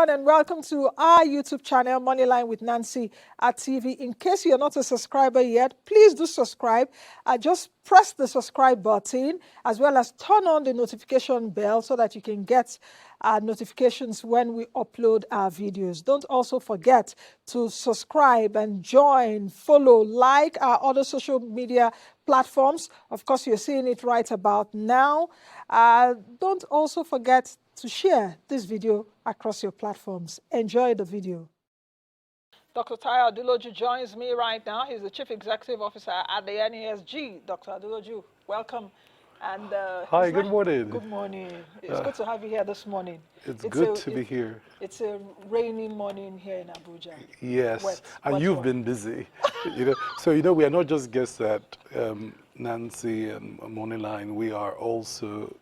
everyone, and welcome to our YouTube channel, Moneyline with Nancy at TV. In case you're not a subscriber yet, please do subscribe. Just press the subscribe button as well as turn on the notification bell so that you can get notifications when we upload our videos. Don't also forget to subscribe and join, follow, like our other social media platforms. Of course, you're seeing it right about now. Don't also forget to share this video across your platforms. Enjoy the video. Dr. Aduloju joins me right now. He's the Chief Executive Officer at the NESG. Dr. Aduloju, welcome. And hi, good morning. Good morning. It's good to have you here this morning. It's good to be here. It's a rainy morning here in Abuja. Yes, and you've been busy. So we are not just guests at Nancy and Moneyline. We are also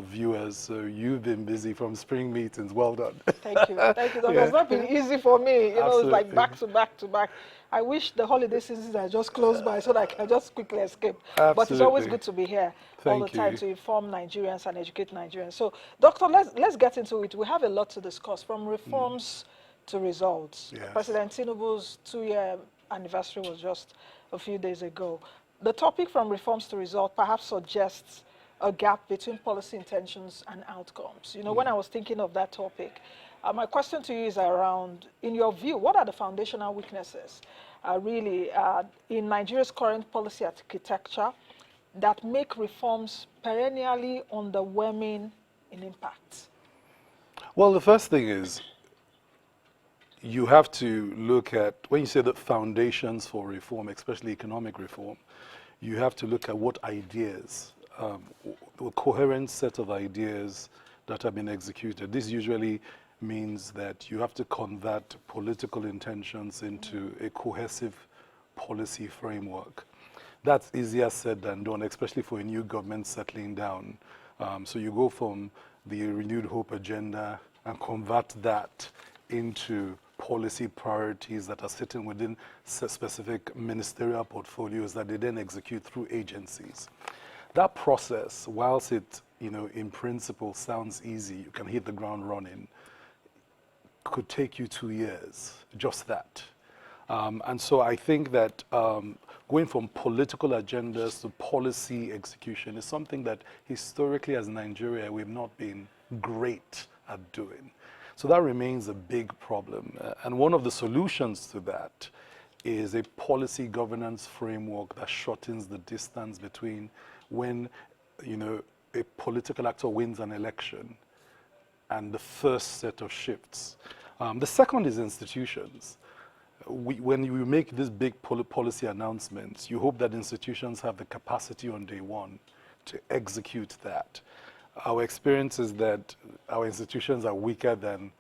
viewers, so you've been busy from spring meetings. Well done. Thank you. Thank you. It's not been easy for me. It's like back to back to back. I wish the holiday seasons had just closed by so that I can just quickly escape. Absolutely. But it's always good to be here all the time to inform Nigerians and educate Nigerians. So, Doctor, let's get into it. We have a lot to discuss, from reforms to results. Yes. President Tinubu's 2-year anniversary was just a few days ago. The topic from reforms to results perhaps suggests a gap between policy intentions and outcomes. When I was thinking of that topic, my question to you is around, in your view, what are the foundational weaknesses really in Nigeria's current policy architecture that make reforms perennially underwhelming in impact? Well, the first thing is you have to look at, when you say the foundations for reform, especially economic reform, you have to look at what ideas, a coherent set of ideas that have been executed. This usually means that you have to convert political intentions into a cohesive policy framework. That's easier said than done, especially for a new government settling down. So you go from the Renewed Hope agenda and convert that into policy priorities that are sitting within specific ministerial portfolios that they then execute through agencies. That process, whilst it, in principle sounds easy, you can hit the ground running, could take you 2 years, just that. And so I think that going from political agendas to policy execution is something that historically as Nigeria we've not been great at doing. So that remains a big problem. And one of the solutions to that is a policy governance framework that shortens the distance between when, a political actor wins an election and the first set of shifts. The second is institutions. When you make these big policy announcements, you hope that institutions have the capacity on day one to execute that. Our experience is that our institutions are weaker than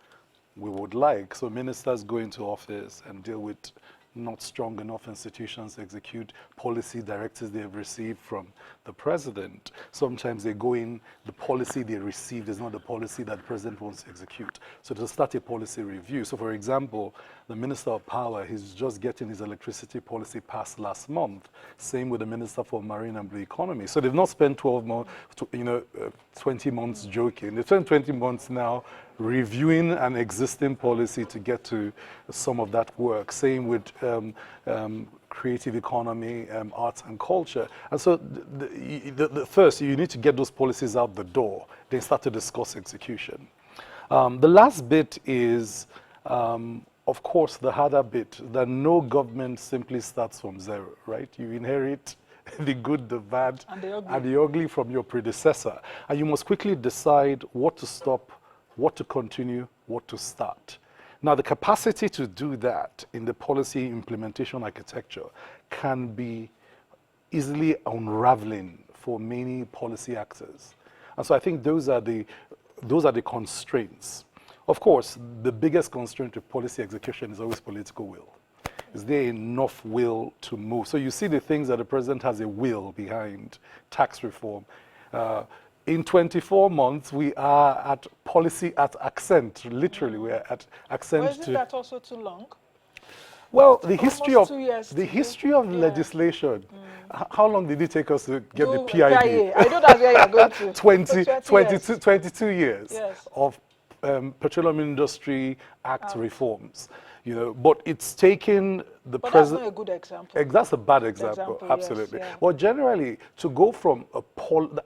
we would like. So ministers go into office and deal with not strong enough institutions to execute policy directives they have received from the president. Sometimes they go in, the policy they received is not the policy that the president wants to execute. So to start a policy review. So for example, the Minister of Power, he's just getting his electricity policy passed last month. Same with the Minister for Marine and Blue Economy. So they've not spent 12 months, 20 months joking. They've spent 20 months now reviewing an existing policy to get to some of that work. Same with creative economy, arts and culture. And so the first, you need to get those policies out the door, then start to discuss execution. The last bit is, of course, the harder bit, that no government simply starts from zero, right? You inherit the good, the bad, and the ugly from your predecessor. And you must quickly decide what to stop, what to continue, what to start. Now, the capacity to do that in the policy implementation architecture can be easily unraveling for many policy actors. And so I think those are the constraints. Of course, the biggest constraint to policy execution is always political will. Is there enough will to move? So you see the things that the president has a will behind: tax reform. In 24 months, we are at policy at accent. Literally, we are at accent. Well, isn't that also too long? Well, the history of legislation. How long did it take us to get the PID? I know that's where you're going to. 22 years of Petroleum Industry Act reforms, but it's taken the But that's president. not a good example. That's a bad example, Yes, absolutely. yeah. Well, generally, to go from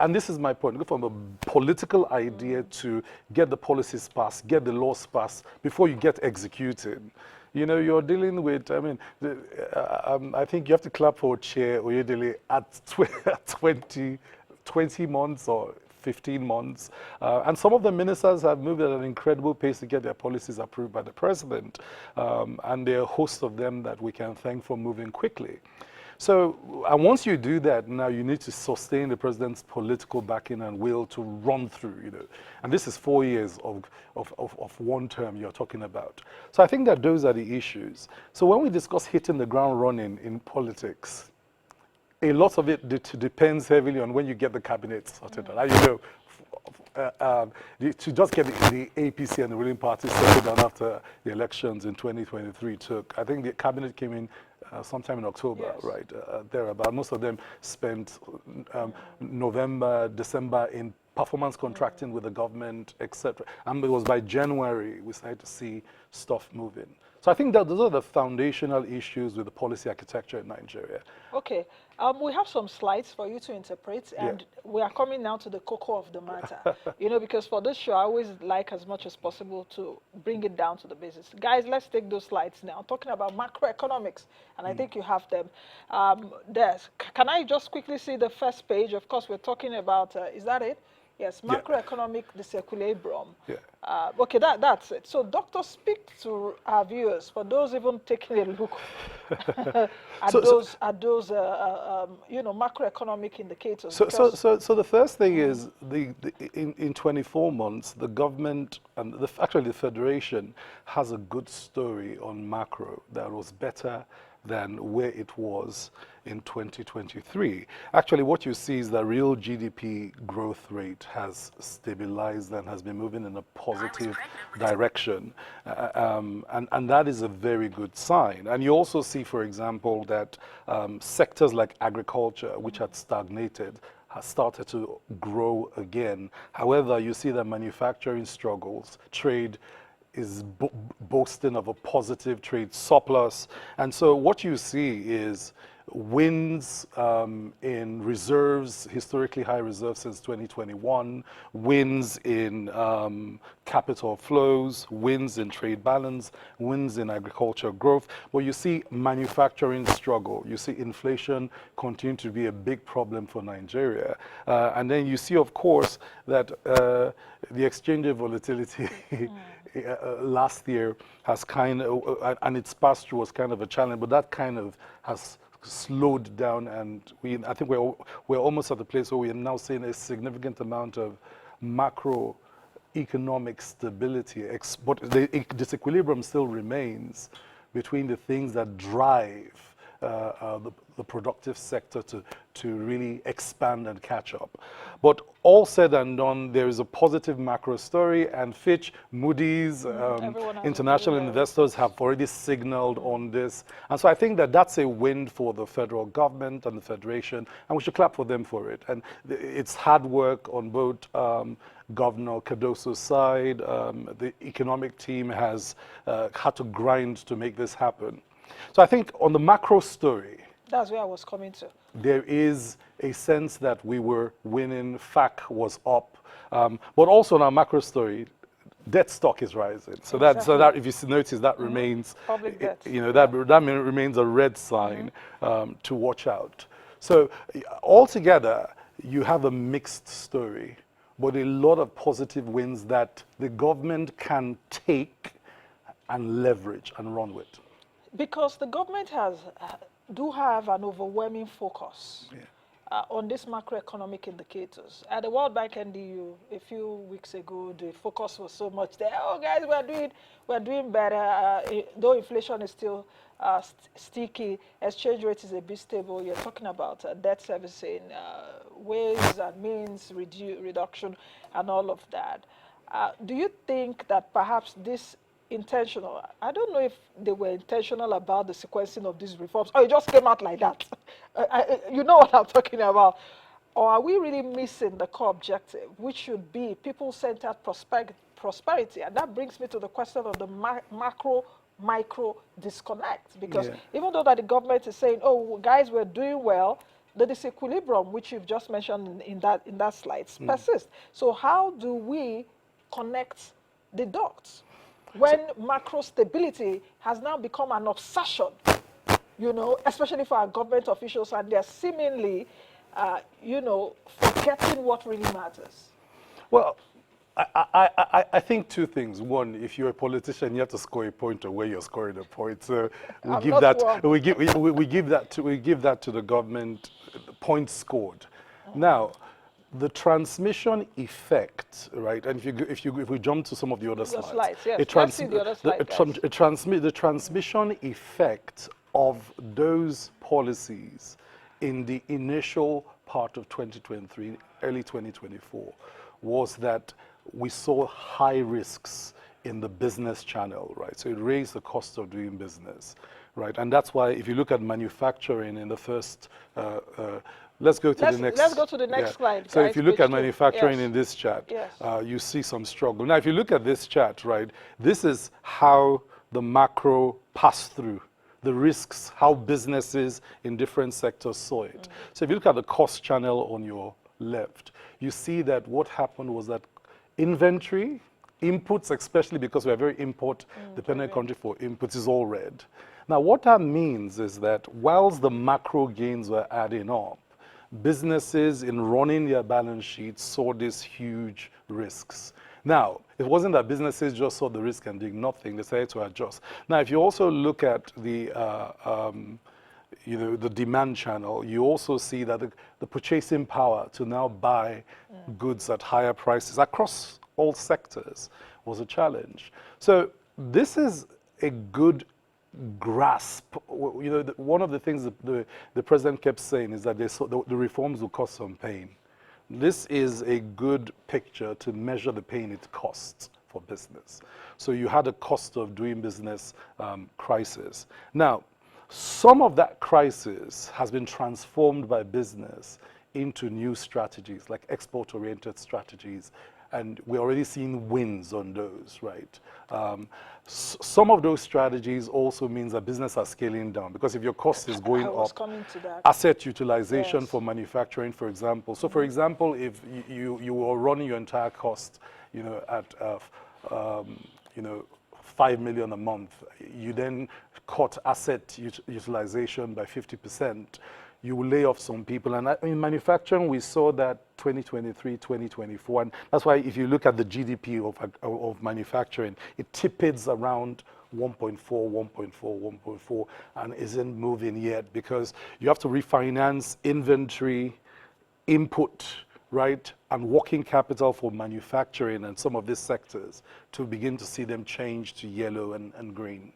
and this is my point, go from a political idea to get the policies passed, get the laws passed before you get executed. You're dealing with, I think you have to clap for a chair or you're dealing at 20 months or 15 months. And some of the ministers have moved at an incredible pace to get their policies approved by the president. And there are a host of them that we can thank for moving quickly. So, and once you do that, now you need to sustain the president's political backing and will to run through, And this is 4 years of one term you're talking about. So I think that those are the issues. So when we discuss hitting the ground running in politics, a lot of it depends heavily on when you get the cabinet sorted out. To just get the APC and the ruling party settled down after the elections in 2023 took, I think the cabinet came in sometime in October, Yes. right, thereabout. Most of them spent November, December in performance contracting with the government, etc. And it was by January we started to see stuff moving. So I think that those are the foundational issues with the policy architecture in Nigeria. Okay, we have some slides for you to interpret, and we are coming now to the cocoa of the matter. Because for this show, I always like as much as possible to bring it down to the basics. Guys, let's take those slides now. Talking about macroeconomics, and I think you have them. Can I just quickly see the first page? Of course, we're talking about, is that it? Yes, macroeconomic disequilibrium. Okay, that's it. So, Doctor, speak to our viewers, for those even taking a look at those macroeconomic indicators. So the first thing is, in 24 months, the government and actually the Federation has a good story on macro that was better than where it was in 2023. Actually, what you see is the real GDP growth rate has stabilized and has been moving in a positive direction. And that is a very good sign. And you also see, for example, that sectors like agriculture, which had stagnated, has started to grow again. However, you see that manufacturing struggles, trade is boasting of a positive trade surplus. And so what you see is wins in reserves, historically high reserves since 2021, wins in capital flows, wins in trade balance, wins in agriculture growth. But you see manufacturing struggle. You see inflation continue to be a big problem for Nigeria. And then you see, of course, that the exchange rate volatility last year has kind of, and its pass-through was kind of a challenge, but that kind of has slowed down, and I think we're almost at the place where we are now seeing a significant amount of macroeconomic stability, but the disequilibrium still remains between the things that drive the productive sector to really expand and catch up. But all said and done, there is a positive macro story, and Fitch, Moody's, international investors have already signaled on this. And so I think that that's a win for the federal government and the Federation, and we should clap for them for it. And it's hard work on both Governor Cardoso's side. The economic team has had to grind to make this happen. So I think on the macro story, that's where I was coming to. There is a sense that we were winning, FAC was up, but also in our macro story, debt stock is rising. So that if you notice, that remains, public debt. That remains a red sign to watch out. So altogether, you have a mixed story, but a lot of positive wins that the government can take and leverage and run with. Because the government do have an overwhelming focus on these macroeconomic indicators. At the World Bank NDU a few weeks ago, the focus was so much there. Oh, guys, we're doing better. Though inflation is still sticky, exchange rate is a bit stable. You're talking about debt servicing, ways and means reduction, and all of that. Do you think that perhaps this intentional? I don't know if they were intentional about the sequencing of these reforms, or it just came out like that. You know what I'm talking about. Or are we really missing the core objective, which should be people-centered prosperity? And that brings me to the question of the macro-micro disconnect. Because Yeah. even though that the government is saying, oh, guys, we're doing well, the disequilibrium, which you've just mentioned in that slide, persists. So how do we connect the dots when macro stability has now become an obsession, you know, especially for our government officials, and they're seemingly, you know, forgetting what really matters? Well, I think two things. One, if you're a politician, you have to score a point or where you're scoring a point. So we I'm give not that one. we give that to the government, points scored. Now, the transmission effect, right? And if we jump to some of the other Your slides, slides, yes. Let's see the other slide, guys. the transmission effect of those policies in the initial part of 2023, early 2024, was that we saw high risks in the business channel, right? So it raised the cost of doing business, right? And that's why if you look at manufacturing in the first, let's go to the next. Let's go to the next slide, So guys, if you look page at 2. manufacturing Yes. in this chart, Yes. you see some struggle. Now, if you look at this chart, right, this is how the macro passed through the risks, how businesses in different sectors saw it. So if you look at the cost channel on your left, you see that what happened was that inventory, inputs, especially because we're a very import-dependent country for inputs, is all red. Now, what that means is that whilst the macro gains were adding up, businesses in running their balance sheets saw these huge risks. Now, it wasn't that businesses just saw the risk and did nothing. They started to adjust. Now, if you also look at the you know, the demand channel, you also see that the purchasing power to now buy goods at higher prices across all sectors was a challenge. So this is a good grasp. You know, one of the things that the president kept saying is that the reforms will cause some pain. This is a good picture to measure the pain it costs for business. So you had a cost of doing business crisis. Now, some of that crisis has been transformed by business into new strategies, like export-oriented strategies, and we're already seeing wins on those, right? Some of those strategies also means that business are scaling down, because if your cost is going up, Coming to that. asset utilization Yes. for manufacturing, for example. So, for example, if you were running your entire cost, you know, at you know, 5 million a month, you then cut asset utilization by 50%. You will lay off some people. And in manufacturing, we saw that 2023, 2024. And that's why if you look at the GDP of manufacturing, it tippets around 1.4, 1.4, 1.4, and isn't moving yet, because you have to refinance inventory, input, right, and working capital for manufacturing and some of these sectors to begin to see them change to yellow and green.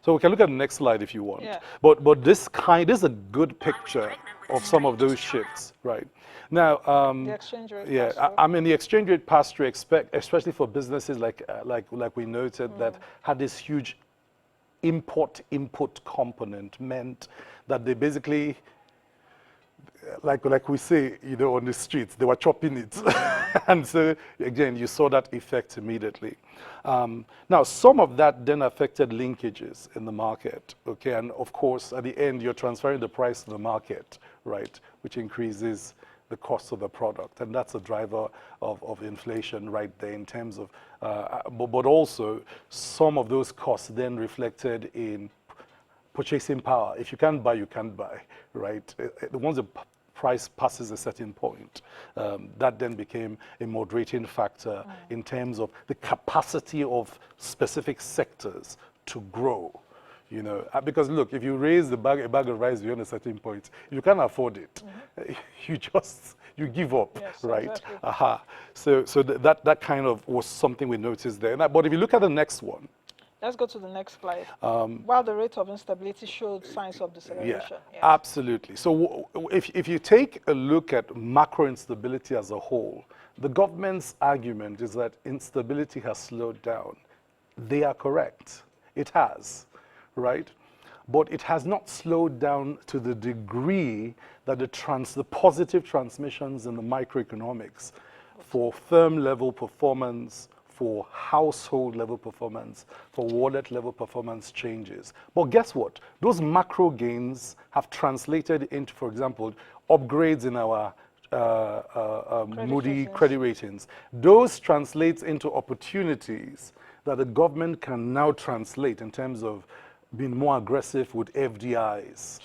So we can look at the next slide if you want. Yeah. But this is a good picture of some of those shifts, right? Now, The exchange rate yeah, pass-through. I mean the exchange rate pass-through, especially for businesses like we noted, that had this huge input component, meant that they basically, like we say, you know, on the streets, they were chopping it. And so, again, you saw that effect immediately. Now, some of that then affected linkages in the market, okay? And of course, at the end, you're transferring the price to the market, right? Which increases the cost of the product. And that's a driver of inflation right there in terms of, but also some of those costs then reflected in purchasing power. If you can't buy, you can't buy, right? Once the price passes a certain point, that then became a moderating factor in terms of the capacity of specific sectors to grow. You know, because look, if you raise a bag of rice beyond a certain point, you can't afford it. You give up, Yes, right? exactly. So that kind of was something we noticed there. But if you look at the next one, Let's go to the next slide. While the rate of instability showed signs of deceleration. Yes. absolutely. So if you take a look at macro instability as a whole, the government's argument is that instability has slowed down. They are correct. It has, right? but it has not slowed down to the degree that the positive transmissions in the microeconomics for firm level performance, for household level performance, for wallet level performance changes. But guess what? Those macro gains have translated into, for example, upgrades in our Moody credit ratings. Those translates into opportunities that the government can now translate in terms of being more aggressive with FDIs,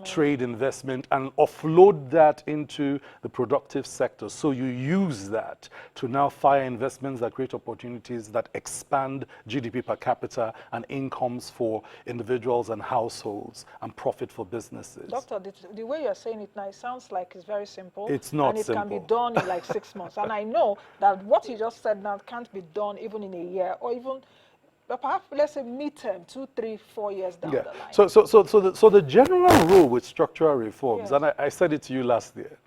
trade investment, and offload that into the productive sector. So you use that to now fire investments that create opportunities that expand GDP per capita and incomes for individuals and households and profit for businesses. Doctor, the way you're saying it now, it sounds like it's very simple. It's not simple. And it can be done in like 6 months. And I know that what you just said now can't be done even in a year or even perhaps, let's say, midterm, 2, 3, 4 years down the line. So the general rule with structural reforms, and I said it to you last year,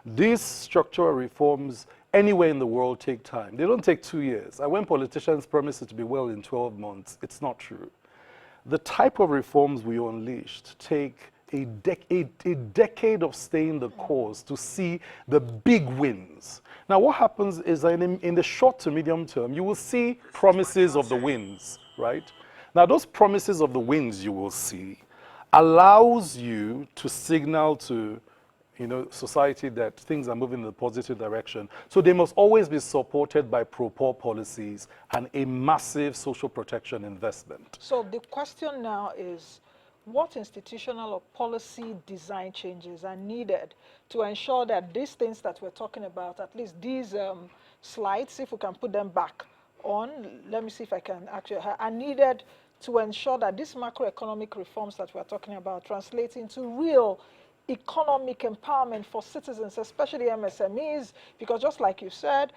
these structural reforms anywhere in the world take time. They don't take 2 years. And when politicians promise it to be well in 12 months, it's not true. The type of reforms we unleashed take a decade of staying the course to see the big wins. Now, what happens is that in the short to medium term, you will see promises of the wins, right? Now, those promises of the wins you will see allows you to signal to society that things are moving in a positive direction. So they must always be supported by pro-poor policies and a massive social protection investment. So the question now is, what institutional or policy design changes are needed to ensure that these things that we're talking about, at least these slides, if we can put them back on, let me see if I can actually, are needed to ensure that these macroeconomic reforms that we're talking about translate into real economic empowerment for citizens, especially MSMEs, because just like you said,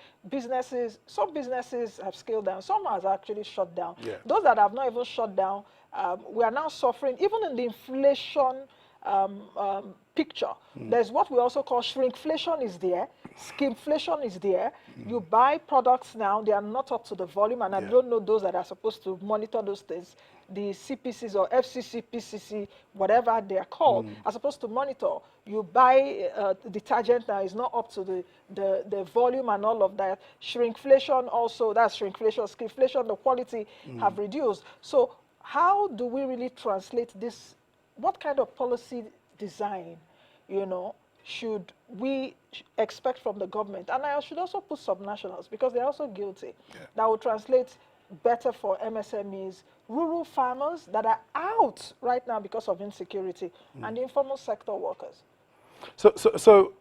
some businesses have scaled down, some have actually shut down. Yeah. Those that have not even shut down, we are now suffering, even in the inflation picture. There's what we also call shrinkflation is there, skimflation is there. You buy products now, they are not up to the volume, and I don't know those that are supposed to monitor those things. The CPCs or FCC, PCC, whatever they are called, are supposed to monitor. You buy detergent now, is not up to the volume and all of that. Shrinkflation also, that's shrinkflation, skimflation, the quality have reduced. So how do we really translate this? What kind of policy design, should we expect from the government? And I should also put subnationals, because they're also guilty. That will translate better for MSMEs, rural farmers that are out right now because of insecurity, and the informal sector workers. So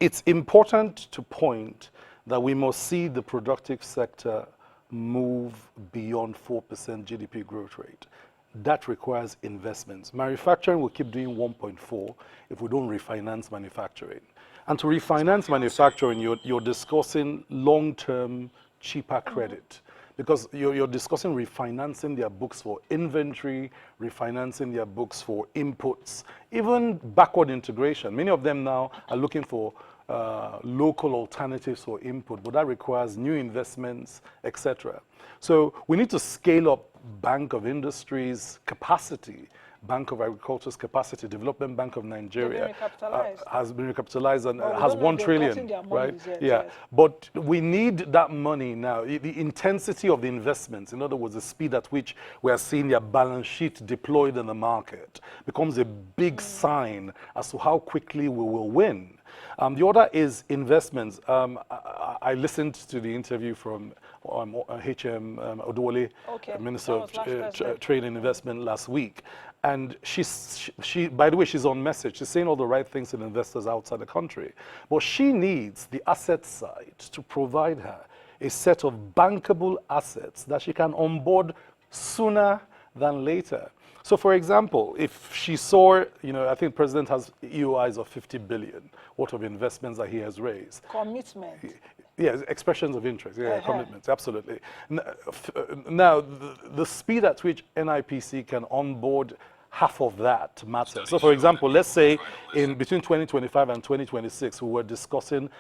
it's important to point that we must see the productive sector move beyond 4% GDP growth rate. That requires investments. Manufacturing will keep doing 1.4 if we don't refinance manufacturing. And to refinance manufacturing, you're discussing long-term, cheaper credit. Because you're discussing refinancing their books for inventory, refinancing their books for inputs, even backward integration. Many of them now are looking for local alternatives for input, but that requires new investments, etc. So we need to scale up Bank of Industry's capacity, Bank of Agriculture's capacity, Development Bank of Nigeria has been recapitalized and has 1 trillion, right? Yes. But we need that money now. The intensity of the investments, in other words, the speed at which we are seeing their balance sheet deployed in the market, becomes a big sign as to how quickly we will win. The other is investments. I listened to the interview from HM Aduloju, Minister of Trade and Investment last week. And she, by the way, she's on message. She's saying all the right things to investors outside the country. But she needs the asset side to provide her a set of bankable assets that she can onboard sooner than later. So, for example, if she saw, I think the president has EOIs of 50 billion worth of investments that he has raised. Commitment. Yes, expressions of interest, commitments, absolutely. Now, the speed at which NIPC can onboard half of that matters. So, for example, let's say in between 2025 and 2026, we were discussing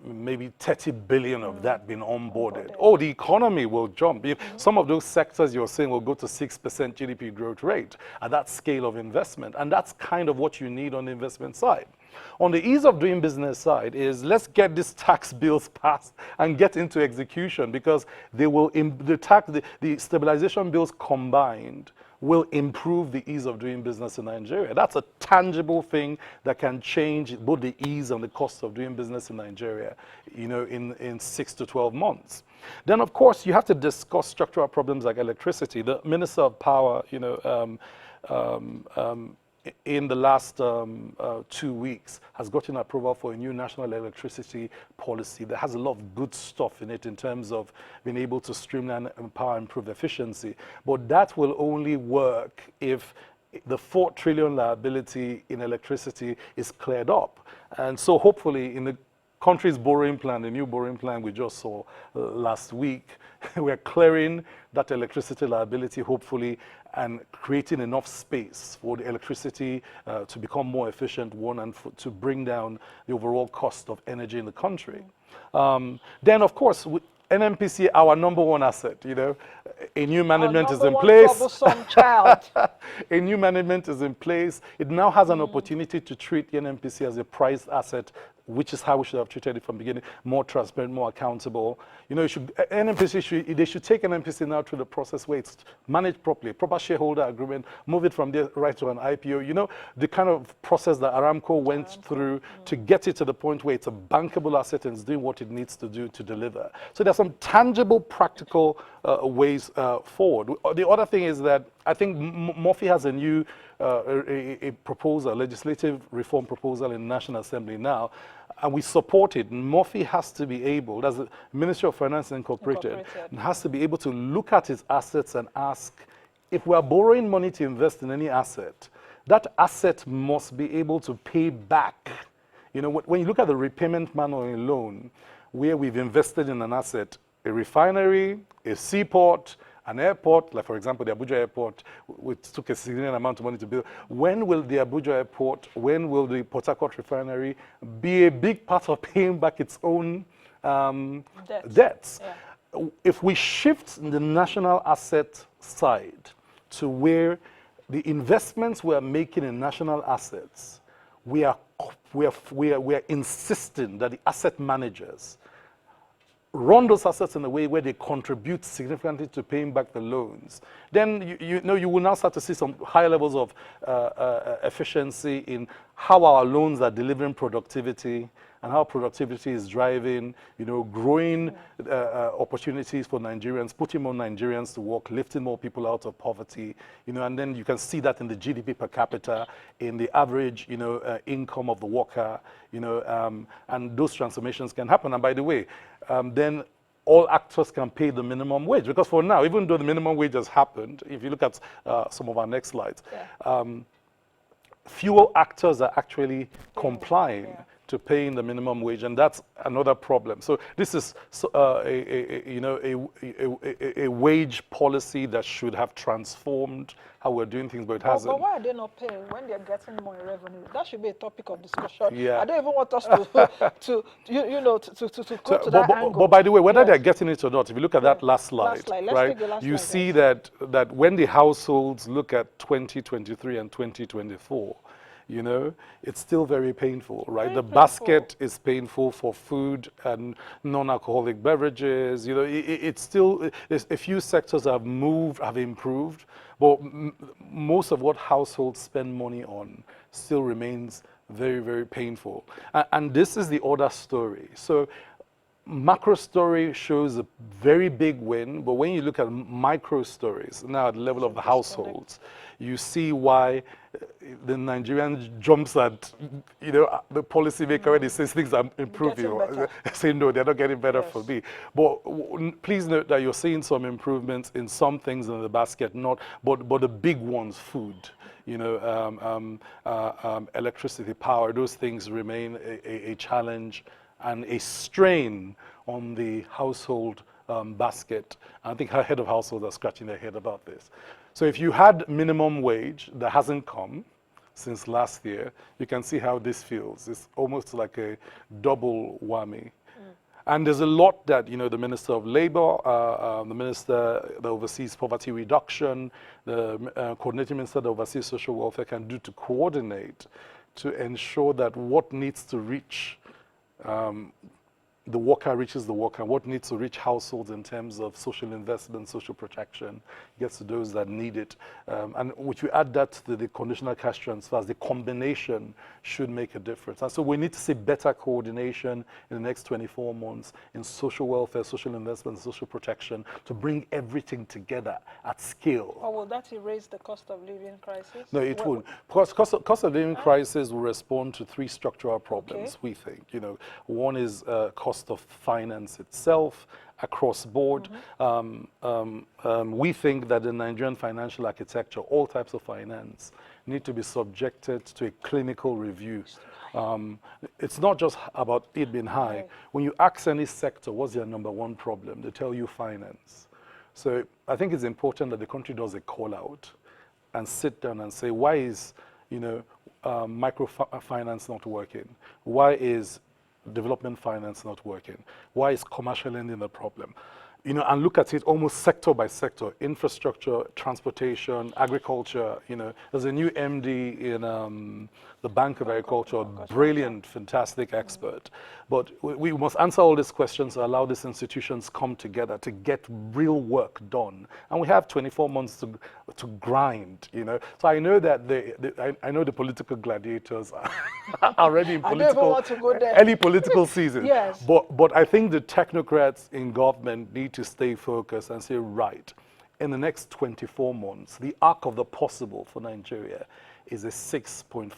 maybe 30 billion of that being onboarded. Oh, the economy will jump. Some of those sectors you're saying will go to 6% GDP growth rate at that scale of investment. And that's kind of what you need on the investment side. On the ease of doing business side is let's get these tax bills passed and get into execution, because they will, the stabilization bills combined will improve the ease of doing business in Nigeria. That's a tangible thing that can change both the ease and the cost of doing business in Nigeria, in 6 to 12 months. Then, of course, you have to discuss structural problems like electricity. The Minister of Power, in the last 2 weeks has gotten approval for a new national electricity policy that has a lot of good stuff in it in terms of being able to streamline, empower, improve efficiency. But that will only work if the 4 trillion liability in electricity is cleared up. And so hopefully in the country's borrowing plan, the new borrowing plan we just saw last week, we're clearing that electricity liability, hopefully, and creating enough space for the electricity to become more efficient, and to bring down the overall cost of energy in the country. Then, of course, NNPC, our number one asset, a new management is in place. Troublesome child. A new management is in place. It now has an opportunity to treat the NNPC as a prized asset, which is how we should have treated it from the beginning, more transparent, more accountable. NNPC they should take NNPC now through the process where it's managed properly, proper shareholder agreement, move it from there right to an IPO. The kind of process that Aramco went through to get it to the point where it's a bankable asset and it's doing what it needs to do to deliver. So there's some tangible, practical ways forward. The other thing is that I think Murphy has a new a proposal, legislative reform proposal in the National Assembly now, and we support it. Murphy has to be able, as the Ministry of Finance Incorporated, has to be able to look at its assets and ask, if we are borrowing money to invest in any asset, that asset must be able to pay back. When you look at the repayment manual in loan, where we've invested in an asset, a refinery, a seaport, an airport, like for example the Abuja airport, which took a significant amount of money to build. When will the Abuja airport, when will the Port Harcourt refinery be a big part of paying back its own debts? Yeah. If we shift the national asset side to where the investments we are making in national assets, we are insisting that the asset managers run those assets in a way where they contribute significantly to paying back the loans, then you will now start to see some high levels of efficiency in how our loans are delivering productivity and how productivity is driving, growing opportunities for Nigerians, putting more Nigerians to work, lifting more people out of poverty, and then you can see that in the GDP per capita, in the average, income of the worker, and those transformations can happen. And by the way, then all actors can pay the minimum wage, because for now, even though the minimum wage has happened, if you look at some of our next slides, fewer actors are actually complying to paying the minimum wage, and that's another problem. So this is a wage policy that should have transformed how we're doing things, but it hasn't. But why are they not paying when they're getting more revenue? That should be a topic of discussion. Yeah. I don't even want us to go to that angle. But by the way, whether they're getting it or not, if you look at that last slide, right, you see that when the households look at 2023 and 2024, it's still very painful, right? The basket is painful for food and non-alcoholic beverages. It's still, there's a few sectors have improved, but most of what households spend money on still remains very, very painful. And this is the other story. So macro story shows a very big win, but when you look at micro stories, now at the level of the households, you see why the Nigerian jumps at, the policymaker when he says things are improving. Say, no, they're not getting better for me. But please note that you're seeing some improvements in some things in the basket, but the big ones, food, electricity, power, those things remain a challenge and a strain on the household basket. I think our head of household are scratching their head about this. So if you had minimum wage that hasn't come, since last year, you can see how this feels. It's almost like a double whammy. And there's a lot that, you know, the Minister of Labor, the Minister that oversees poverty reduction, the coordinating Minister that oversees social welfare can do to coordinate to ensure that what needs to reach the worker reaches the worker, what needs to reach households in terms of social investment, social protection, gets to those that need it. And if you add that to the conditional cash transfers, the combination should make a difference. And so we need to see better coordination in the next 24 months in social welfare, social investment, social protection to bring everything together at scale. Or will that erase the cost of living crisis? No, it won't. Cost of living crisis will respond to three structural problems, we think. You know, one is cost of finance itself across board. We think that the Nigerian financial architecture, all types of finance, need to be subjected to a clinical review. It's not just about it being high. When you ask any sector, what's their number one problem? They tell you finance. So I think it's important that the country does a call out and sit down and say, why is, you know, microfinance not working? Why is development finance not working? Why is commercial lending a problem? You know, and look at it almost sector by sector: infrastructure, transportation, agriculture. You know, there's a new MD in the Bank of Agriculture, brilliant, fantastic expert. But we must answer all these questions to allow these institutions come together to get real work done. And we have 24 months to grind, you know. So I know that I know the political gladiators are already in early political season. Yes. But I think the technocrats in government need to stay focused and say, right, in the next 24 months, the arc of the possible for Nigeria is a 6.57%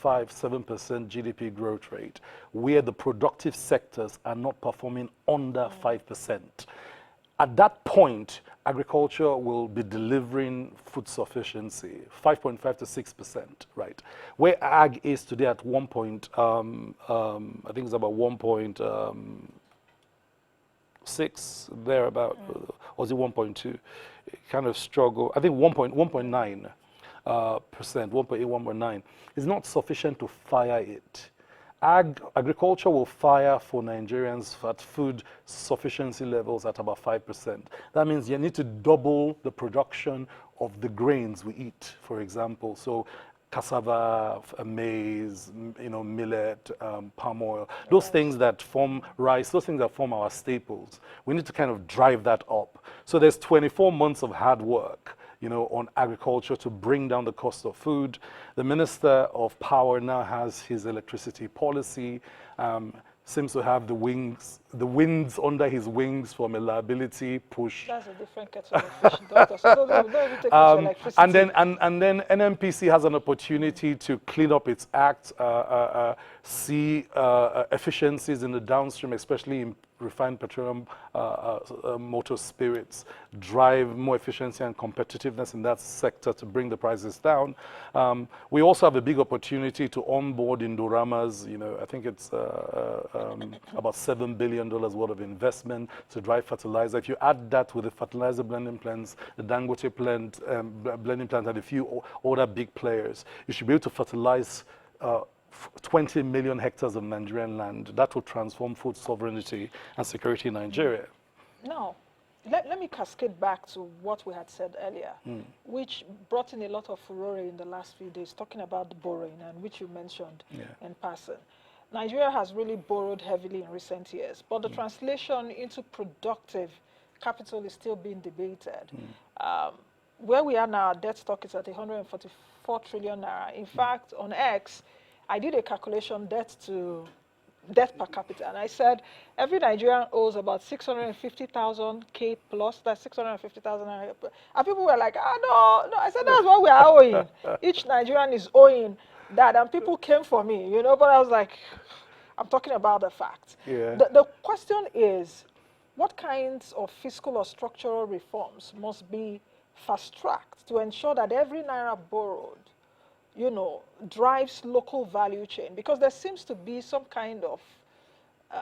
GDP growth rate, where the productive sectors are not performing under 5%. At that point, agriculture will be delivering food sufficiency, 5.5 to 6%, right? Where ag is today at I think it's about 1.6, thereabout, or was it 1.2? Kind of struggle. I think 1.9%, 1.8, 1.9 is not sufficient to fire it. Agriculture will fire for Nigerians at food sufficiency levels at about 5%. That means you need to double the production of the grains we eat, for example. So cassava, maize, you know, millet, palm oil, those things that form rice, those things that form our staples. We need to kind of drive that up. So there's 24 months of hard work, you know, on agriculture to bring down the cost of food. The Minister of Power now has his electricity policy, seems to have the winds under his wings from a liability push. That's a different kettle of fish, doctor. So don't even take electricity. And then NMPC has an opportunity to clean up its act, see efficiencies in the downstream, especially in refined petroleum motor spirits, drive more efficiency and competitiveness in that sector to bring the prices down. We also have a big opportunity to onboard Indoramas. You know, I think it's about $7 billion worth of investment to drive fertilizer. If you add that with the fertilizer blending plants, the Dangote plant, blending plant, and a few other big players, you should be able to fertilize 20 million hectares of Nigerian land. That will transform food sovereignty and security in Nigeria. Now, let me cascade back to what we had said earlier, which brought in a lot of furore in the last few days, talking about the borrowing, and which you mentioned in passing. Nigeria has really borrowed heavily in recent years, but the translation into productive capital is still being debated. Where we are now, our debt stock is at 144 trillion naira. In fact, on X, I did a calculation debt per capita, and I said every Nigerian owes about 650,000 K plus. That's 650,000. And people were like, no. I said that's what we are owing. Each Nigerian is owing that, and people came for me, you know. But I was like, I'm talking about the fact. Yeah. The question is, what kinds of fiscal or structural reforms must be fast-tracked to ensure that every naira borrowed, you know, drives local value chain? Because there seems to be some kind of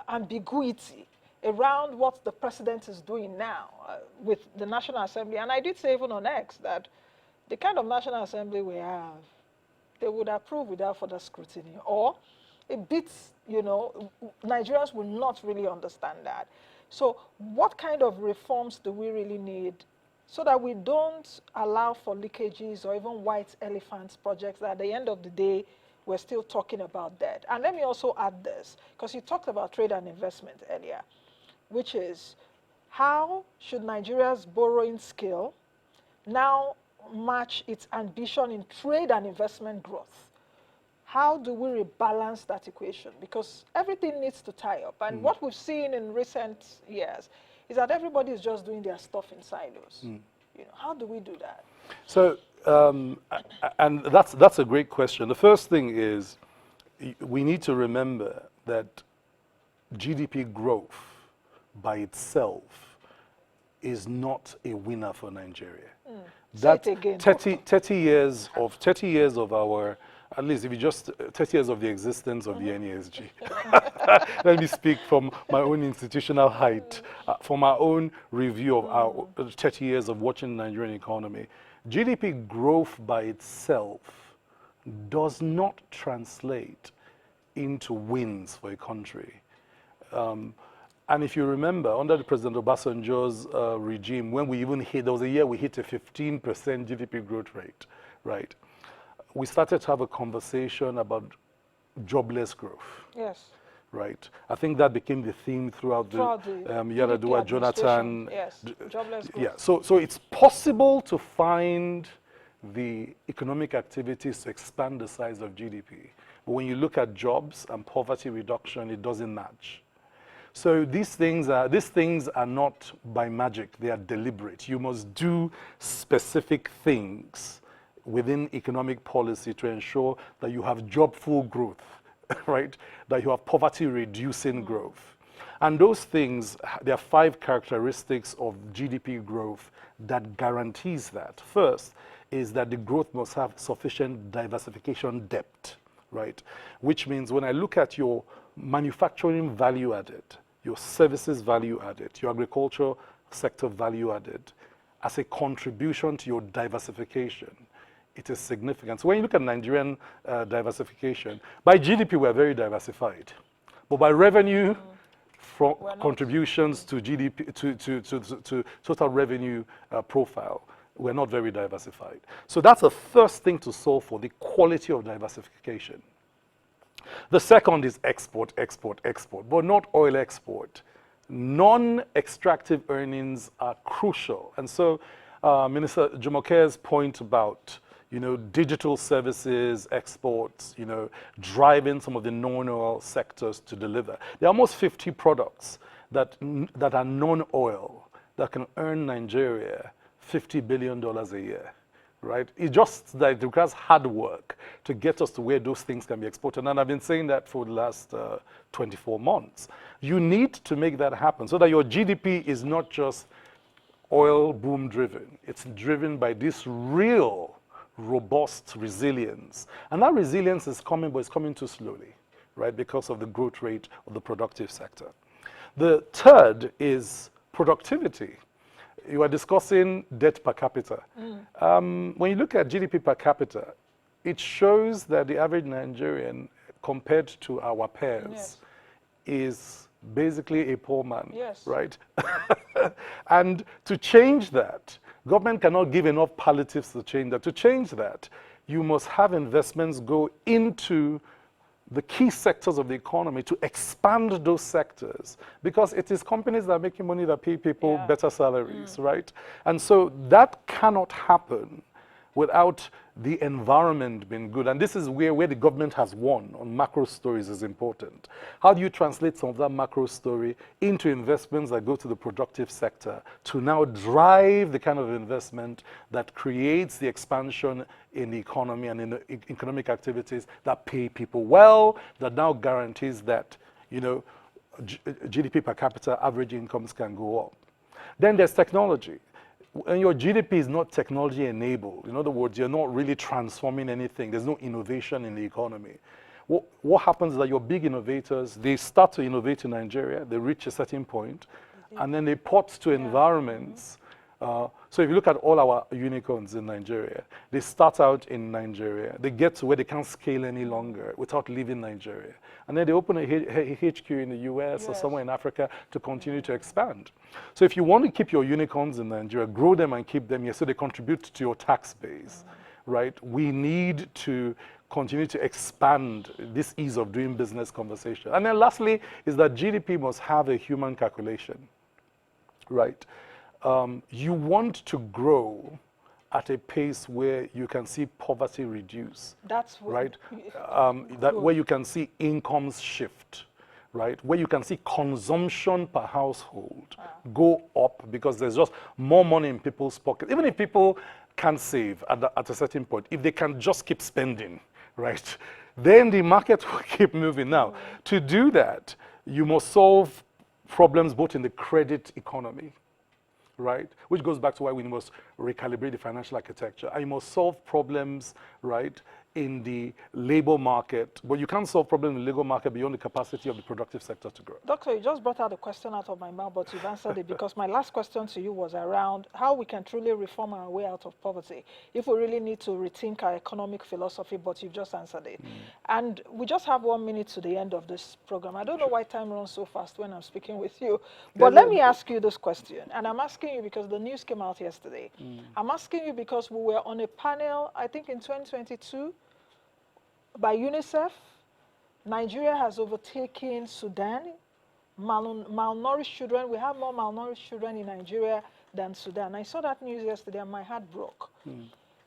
ambiguity around what the president is doing now with the National Assembly. And I did say even on X that the kind of National Assembly we have, they would approve without further scrutiny. Or a bit, Nigerians will not really understand that. So what kind of reforms do we really need so that we don't allow for leakages or even white elephants projects that at the end of the day, we're still talking about that? And let me also add this, because you talked about trade and investment earlier, which is how should Nigeria's borrowing skill now match its ambition in trade and investment growth? How do we rebalance that equation? Because everything needs to tie up. And what we've seen in recent years is that everybody is just doing their stuff in silos. How do we do that? So, and that's a great question. The first thing is we need to remember that GDP growth by itself is not a winner for Nigeria. That 30 years of our, at least if you just 30 years of the existence of the NESG. Let me speak from my own institutional height, from our own review of our 30 years of watching the Nigerian economy. GDP growth by itself does not translate into wins for a country. And if you remember, under the President Obasanjo's regime, when we even hit, there was a year we hit a 15% GDP growth rate, right? We started to have a conversation about jobless growth. Yes. Right. I think that became the theme throughout the Yar'Adua, Jonathan. Yes. Jobless growth. Yeah. So it's possible to find the economic activities to expand the size of GDP. But when you look at jobs and poverty reduction, it doesn't match. So these things are not by magic, they are deliberate. You must do specific things within economic policy to ensure that you have job-full growth, right? That you have poverty-reducing growth. And those things, there are 5 characteristics of GDP growth that guarantees that. First is that the growth must have sufficient diversification depth, right? Which means when I look at your manufacturing value added, your services value added, your agricultural sector value added, as a contribution to your diversification, it is significant. So when you look at Nigerian diversification, by GDP we're very diversified, but by revenue, from contributions to GDP, to total revenue profile, we're not very diversified. So that's the first thing to solve for, the quality of diversification. The second is export, but not oil export. Non-extractive earnings are crucial. And so Minister Jumoke's point about digital services, exports, driving some of the non-oil sectors to deliver. There are almost 50 products that are non-oil that can earn Nigeria $50 billion a year. Right? It's just that it requires hard work to get us to where those things can be exported. And I've been saying that for the last 24 months. You need to make that happen so that your GDP is not just oil boom driven. It's driven by this real, robust resilience. And that resilience is coming, but it's coming too slowly, right? Because of the growth rate of the productive sector. The third is productivity. You are discussing debt per capita. When you look at GDP per capita, it shows that the average Nigerian, compared to our peers, is basically a poor man, right? And to change that, government cannot give enough palliatives to change that. To change that, you must have investments go into the key sectors of the economy to expand those sectors, because it is companies that are making money that pay people better salaries, right? And so that cannot happen without the environment being good. And this is where the government has won on macro stories is important. How do you translate some of that macro story into investments that go to the productive sector to now drive the kind of investment that creates the expansion in the economy and in the economic activities that pay people well, that now guarantees that, GDP per capita average incomes can go up. Then there's technology. And your GDP is not technology enabled. In other words, you're not really transforming anything. There's no innovation in the economy. What happens is that your big innovators, they start to innovate in Nigeria, they reach a certain point, and then they port to environments So if you look at all our unicorns in Nigeria, they start out in Nigeria. They get to where they can't scale any longer without leaving Nigeria. And then they open a HQ in the US or somewhere in Africa to continue to expand. So if you want to keep your unicorns in Nigeria, grow them and keep them here so they contribute to your tax base, right? We need to continue to expand this ease of doing business conversation. And then lastly is that GDP must have a human calculation, right? You want to grow at a pace where you can see poverty reduce. That's right. Where you can see incomes shift, right? Where you can see consumption per household go up because there's just more money in people's pockets. Even if people can't save at a certain point, if they can just keep spending, right, then the market will keep moving. Now, to do that, you must solve problems both in the credit economy, right? Which goes back to why we must recalibrate the financial architecture. And you must solve problems, right, in the labor market. But you can't solve problems in the labor market beyond the capacity of the productive sector to grow. Doctor, you just brought out the question out of my mouth, but you've answered it because my last question to you was around how we can truly reform our way out of poverty if we really need to rethink our economic philosophy, but you've just answered it. And we just have 1 minute to the end of this program. I don't know why time runs so fast when I'm speaking with you, but let me ask you this question. And I'm asking you because the news came out yesterday. I'm asking you because we were on a panel, I think in 2022, by UNICEF. Nigeria has overtaken Sudan. Malnourished children, we have more malnourished children in Nigeria than Sudan. I saw that news yesterday and my heart broke.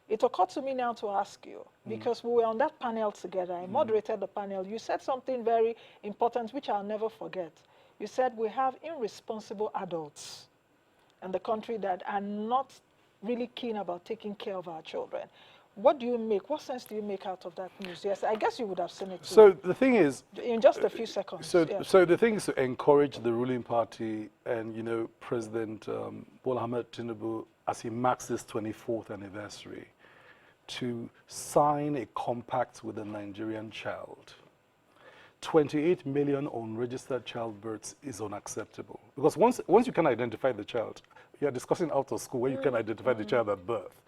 It occurred to me now to ask you, because we were on that panel together, I moderated the panel, you said something very important which I'll never forget. You said we have irresponsible adults in the country that are not really keen about taking care of our children. What do you make? What sense do you make out of that news? Yes, I guess you would have seen it too. So the thing is, in just a few seconds. So the thing is to encourage the ruling party and President Bola Ahmed Tinubu, as he marks his 24th anniversary, to sign a compact with the Nigerian child. 28 million unregistered childbirths is unacceptable because once you can identify the child, you are discussing out of school where you can identify the child at birth.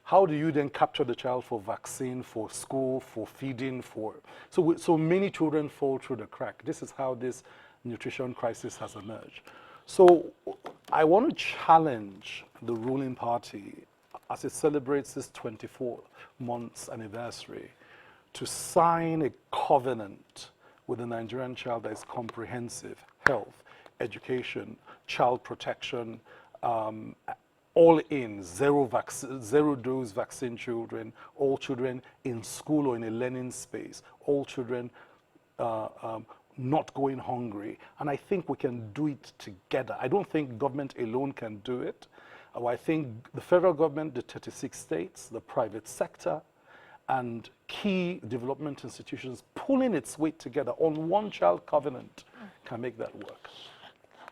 How do you then capture the child for vaccine, for school, for feeding, so many children fall through the crack. This is how this nutrition crisis has emerged. So I want to challenge the ruling party as it celebrates this 24 months anniversary to sign a covenant with the Nigerian child that is comprehensive: health, education, child protection, all in, zero dose vaccine children, all children in school or in a learning space, all children not going hungry. And I think we can do it together. I don't think government alone can do it. I think the federal government, the 36 states, the private sector, and key development institutions pulling its weight together on one child covenant can make that work.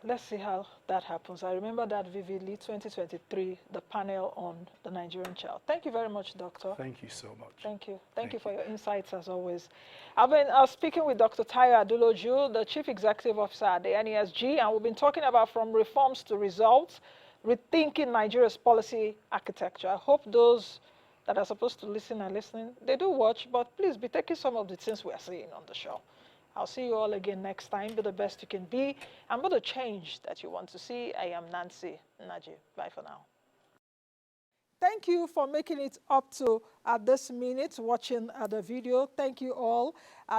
Let's see how that happens. I remember that vividly, 2023, the panel on the Nigerian child. Thank you very much, Doctor. Thank you so much. Thank you. Thank you for your insights, as always. I've been speaking with Dr. Tayo Aduloju, the Chief Executive Officer at the NESG, and we've been talking about from reforms to results, rethinking Nigeria's policy architecture. I hope those that are supposed to listen are listening. They do watch, but please be taking some of the things we are saying on the show. I'll see you all again next time. Be the best you can be and be the change that you want to see. I am Nancy Naji. Bye for now. Thank you for making it up to this minute watching the video. Thank you all.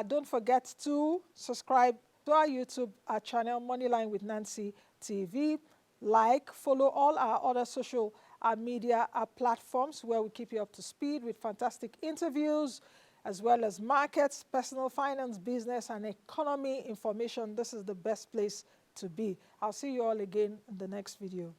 Don't forget to subscribe to our YouTube channel, Moneyline with Nancy TV. Like, follow all our other social media platforms where we keep you up to speed with fantastic interviews, as well as markets, personal finance, business, and economy information. This is the best place to be. I'll see you all again in the next video.